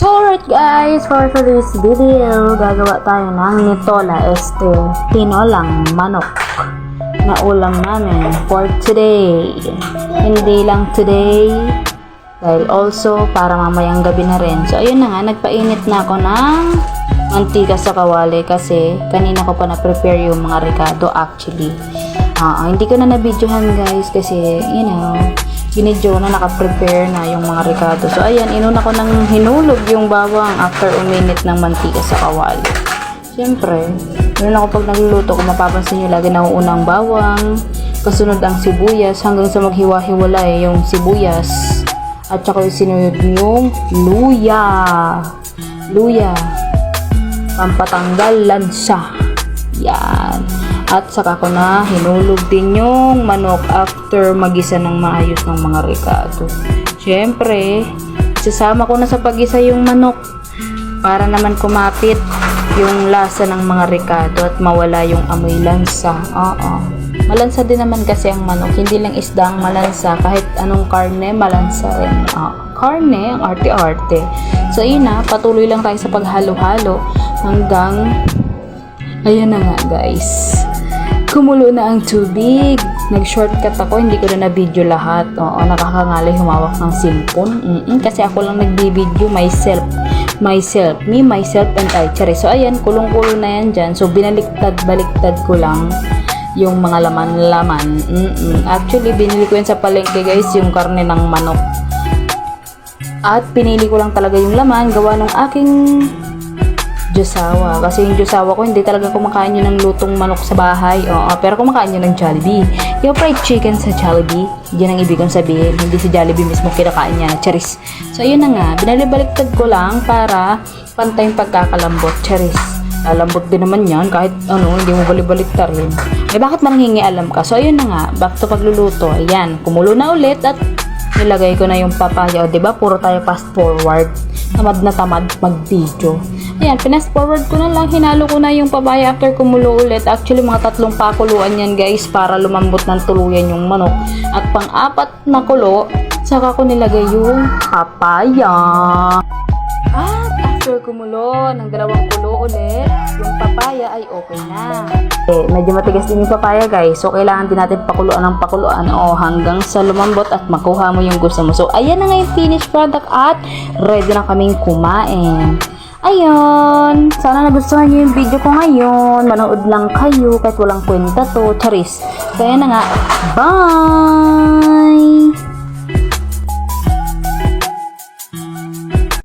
So alright guys, for today's video, gagawa tayo ng nitola tinolang manok na ulam namin for today. Hindi lang today, dahil also para mamayang gabi na rin. So ayun na nga, nagpainit na ako ng mantika sa kawali kasi kanina ko pa na-prepare yung mga ricado actually. Hindi ko na na-videohan guys kasi binidyo na naka-prepare na yung mga ricado. So ayan, inuna ko nang hinulog yung bawang after uminit ng mantika sa kawali. Siyempre, yun ako pag nagluluto, kung mapapansin nyo, lagi nauuna ang bawang, kasunod ang sibuyas, hanggang sa maghiwa-hiwalay yung sibuyas, at saka yung sinunod yung luya, pampatanggal lansa. Yan. At saka ko na hinulog din yung manok after magisa ng maayos ng mga ricado. Siyempre, isasama ko na sa pagisa yung manok para naman kumapit yung lasa ng mga ricado at mawala yung amoy lansa. Malansa din naman kasi ang manok, hindi lang isda ang malansa, kahit anong karne malansa rin. Karne, ang arte-arte. So yun na, patuloy lang tayo sa paghalo-halo hanggang ayan na nga guys, kumulo na ang tubig. Nag-shortcut ako, hindi ko na na-video lahat. Nakakangalay humawak ng cellphone. Kasi ako lang nagbi-video myself, me, myself, and I. So ayan, kulong-kulo na yan dyan. So binaliktad-baliktad ko lang yung mga laman-laman. Actually, binili ko yan sa palengke guys, yung karne ng manok. At pinili ko lang talaga yung laman, gawa ng aking Diyosawa. Kasi yung Diyosawa ko, hindi talaga kumakain yun ng lutong manok sa bahay. Pero kumakain yun ng Jollibee. Yung fried chicken sa Jollibee, yan ang ibig kong sabihin. Hindi si Jollibee mismo kinakain niya na charis. So, yun na nga. Binalibaliktad ko lang para pantay yung pagkakalambot. Charis. Lalambot din naman yan kahit hindi mo balibaliktad rin. Bakit manangingialam ka? So, ayun na nga. Back to pagluluto. Ayan. Kumulo na ulit at nilagay ko na yung papaya. Diba? Puro tayo fast forward. Tamad na tamad mag-video. Ayan, fast forward ko na lang. Hinalo ko na yung papaya after kumulo ulit. Actually, mga 3 pakuluan yan guys para lumambot ng tuluyan yung manok. At pang-4 na kulo, saka ko nilagay yung papaya. At after kumulo ng 2 kulo ulit, yung papaya ay okay na. Medyo matigas din yung papaya guys. So, kailangan din natin pakuluan ng pakuluan hanggang sa lumambot at makuha mo yung gusto mo. So, ayan na nga yung finished product at ready na kaming kumain. Ayun, sana nagustuhan nyo yung video ko ngayon. Manood lang kayo kahit walang kwenta to. Charis. So, ayan na nga. Bye!